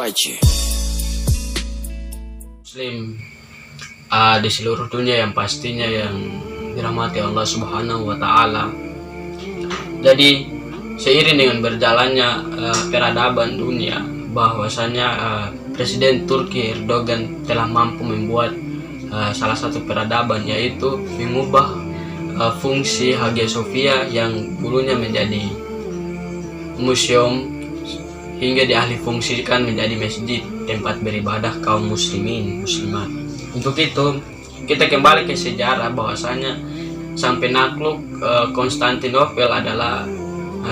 YG. Muslim di seluruh dunia yang pastinya yang dirahmati Allah Subhanahu wa Ta'ala. Jadi seiring dengan berjalannya peradaban dunia, bahwasanya Presiden Turki Erdogan telah mampu membuat salah satu peradaban, yaitu mengubah fungsi Hagia Sophia yang dulunya menjadi museum hingga dialih fungsikan menjadi masjid, tempat beribadah kaum muslimin muslimat. Untuk itu kita kembali ke sejarah, bahwasanya sang penakluk Konstantinopel adalah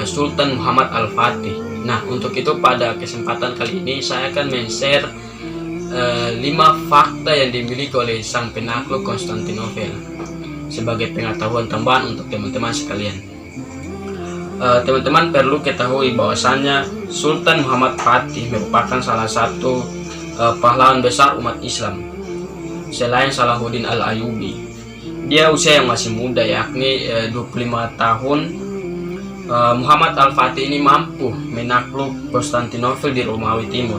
Sultan Muhammad Al-Fatih. Nah, untuk itu pada kesempatan kali ini saya akan men-share 5 fakta yang dimiliki oleh sang penakluk Konstantinopel sebagai pengetahuan tambahan untuk teman-teman sekalian. Teman-teman perlu ketahui bahwasanya Sultan Muhammad Fatih merupakan salah satu pahlawan besar umat Islam selain Salahuddin Al-Ayyubi. Dia usia yang masih muda, yakni 25 tahun. Muhammad Al-Fatih ini mampu menakluk Konstantinopel di Romawi Timur.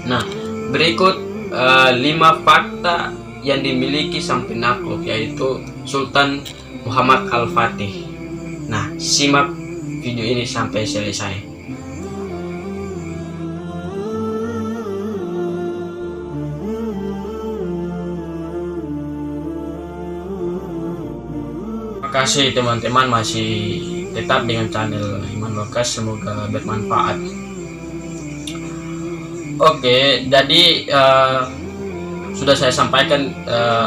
Nah, berikut 5 fakta yang dimiliki sang penakluk, yaitu Sultan Muhammad Al-Fatih. Nah, simak video ini sampai selesai. Terima kasih teman-teman masih tetap dengan channel Iman Lokas, semoga bermanfaat. Oke, jadi sudah saya sampaikan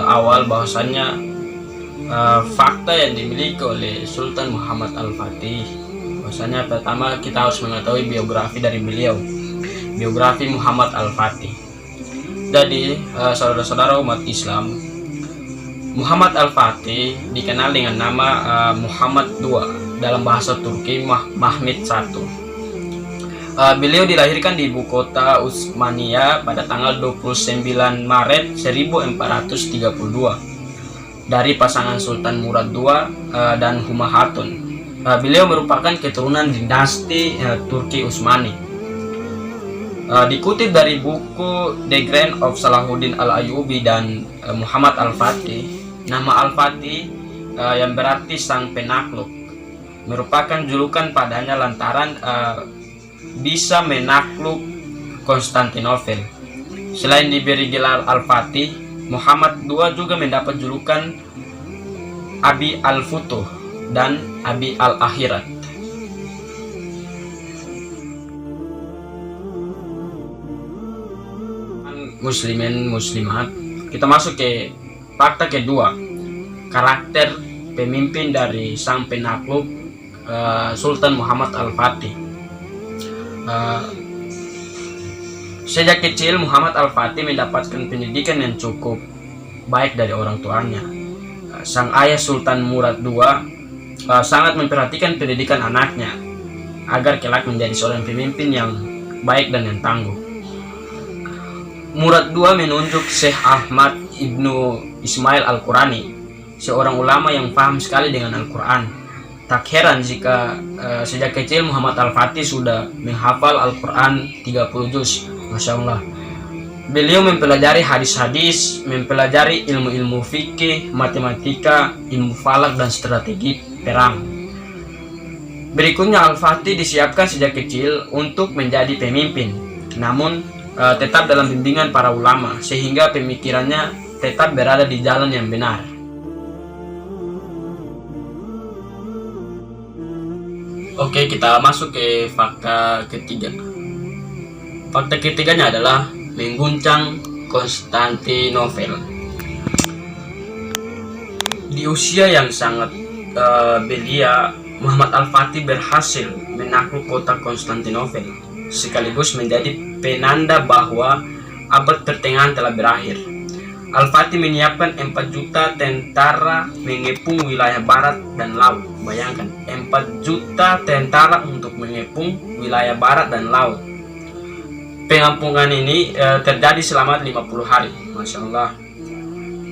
awal bahwasannya fakta yang dimiliki oleh Sultan Muhammad Al-Fatih. Bahwasanya pertama kita harus mengetahui biografi dari beliau, biografi Muhammad Al-Fatih. Jadi saudara-saudara umat Islam, Muhammad Al-Fatih dikenal dengan nama Muhammad II, dalam bahasa Turki Mahmud I. Beliau dilahirkan di ibu kota Utsmania pada tanggal 29 Maret 1432 dari pasangan Sultan Murad II dan Humayun. Beliau merupakan keturunan dinasti Turki Utsmani. Dikutip dari buku The Grand of Salahuddin Al-Ayyubi dan Muhammad Al-Fatih, nama Al-Fatih yang berarti sang penakluk merupakan julukan padanya lantaran bisa menakluk Konstantinopel. Selain diberi gelar Al-Fatih, Muhammad II juga mendapat julukan Abi Al-Futuh dan Abi Al-Akhirat. Muslimin muslimat, kita masuk ke fakta kedua, karakter pemimpin dari sang penakluk Sultan Muhammad Al-Fatih. Sejak kecil Muhammad Al-Fatih mendapatkan pendidikan yang cukup baik dari orang tuanya. Sang ayah Sultan Murad II sangat memperhatikan pendidikan anaknya agar kelak menjadi seorang pemimpin yang baik dan yang tangguh. Murad II menunjuk Syekh Ahmad Ibnu Ismail Al-Qurani, seorang ulama yang paham sekali dengan Al-Quran. Tak heran jika sejak kecil Muhammad Al-Fatih sudah menghafal Al-Quran 30 juz. Masya Allah. Beliau mempelajari hadis-hadis, mempelajari ilmu-ilmu fikih, matematika, ilmu falak, dan strategi perang. Berikutnya Al-Fatih disiapkan sejak kecil untuk menjadi pemimpin, namun tetap dalam bimbingan para ulama, sehingga pemikirannya tetap berada di jalan yang benar. Oke, kita masuk ke fakta ketiga. Fakta ketiganya adalah mengguncang Konstantinopel. Di usia yang sangat belia, Muhammad Al-Fatih berhasil menakluk kota Konstantinopel, sekaligus menjadi penanda bahwa abad pertengahan telah berakhir. Al-Fatih menyiapkan 4 juta tentara mengepung wilayah barat dan laut. Bayangkan, 4 juta tentara untuk mengepung wilayah barat dan laut. Pengampungan ini terjadi selama 50 hari. Masya Allah.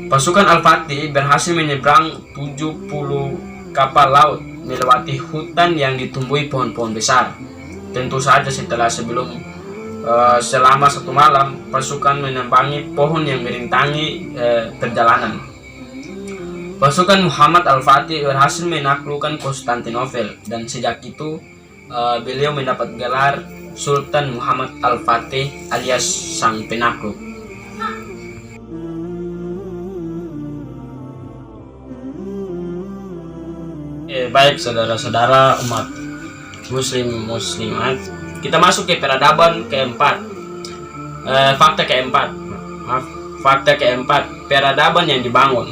Pasukan Al-Fatih berhasil menyeberang 70 kapal laut melewati hutan yang ditumbuhi pohon-pohon besar. Tentu saja sebelum selama 1 malam pasukan menambangi pohon yang merintangi perjalanan. Pasukan Muhammad Al-Fatih berhasil menaklukkan Konstantinopel, dan sejak itu beliau mendapat gelar Sultan Muhammad Al-Fatih alias Sang Penakluk. Baik saudara-saudara umat muslim muslimat, kita masuk ke peradaban keempat. Fakta keempat, peradaban yang dibangun.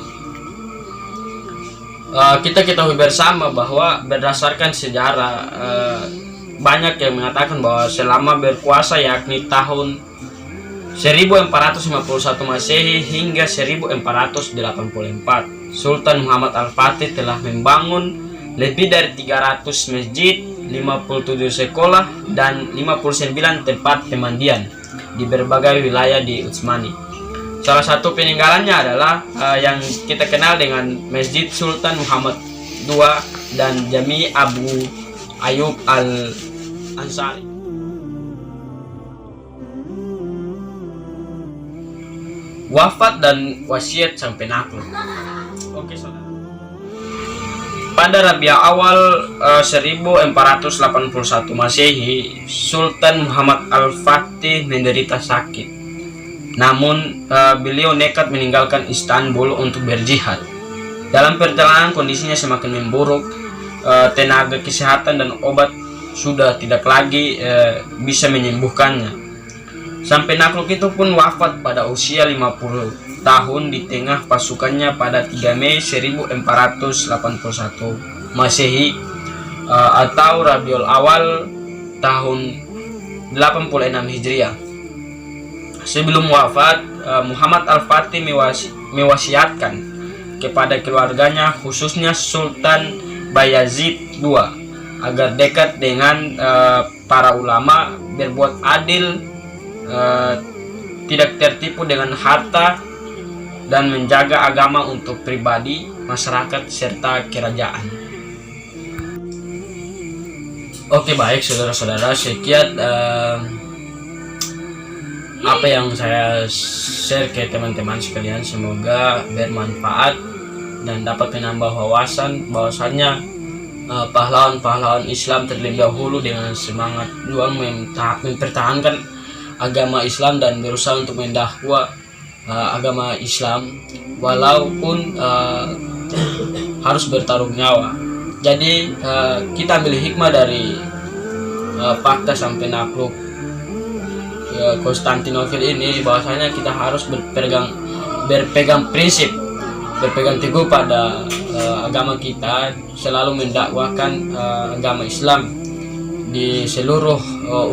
Kita ketahui bersama bahwa berdasarkan sejarah, banyak yang mengatakan bahwa selama berkuasa, yakni tahun 1451 Masehi hingga 1484, Sultan Muhammad Al-Fatih telah membangun lebih dari 300 masjid, 57 sekolah, dan 59 tempat pemandian di berbagai wilayah di Utsmani. Salah satu peninggalannya adalah yang kita kenal dengan Masjid Sultan Muhammad II dan Jami Abu Ayyub Al-Ansari. Wafat dan wasiat Sang Penakluk. Oke, saudara. Pada Rabiul Awal 1481 Masehi, Sultan Muhammad Al-Fatih menderita sakit. Namun beliau nekat meninggalkan Istanbul untuk berjihad. Dalam perjalanan kondisinya semakin memburuk, tenaga kesehatan dan obat sudah tidak lagi bisa menyembuhkannya. Sang Penakluk itu pun wafat pada usia 50 tahun di tengah pasukannya pada 3 Mei 1481 Masehi atau Rabiul Awal tahun 86 Hijriah. Sebelum wafat, Muhammad Al-Fatih mewasiatkan kepada keluarganya, khususnya Sultan Bayazid II, agar dekat dengan para ulama, berbuat adil, tidak tertipu dengan harta, dan menjaga agama untuk pribadi, masyarakat, serta kerajaan. Oke, baik saudara-saudara, sekian apa yang saya share ke teman-teman sekalian. Semoga bermanfaat dan dapat menambah wawasan bahwasannya pahlawan-pahlawan Islam terlebih dahulu dengan semangat juang mempertahankan agama Islam dan berusaha untuk mendakwah agama Islam walaupun harus bertaruh nyawa. Jadi kita ambil hikmah dari fakta Sang Penakluk Konstantinopel ini, bahwasanya kita harus berpegang prinsip, berpegang teguh pada agama kita, selalu mendakwahkan agama Islam di seluruh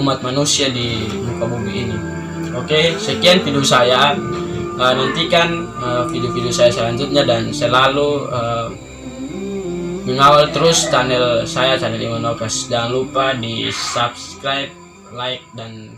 umat manusia di muka bumi ini. Oke, sekian video saya. Nantikan video-video saya selanjutnya dan selalu mengawal terus channel saya, channel Iman Okas. Jangan lupa di subscribe, like, dan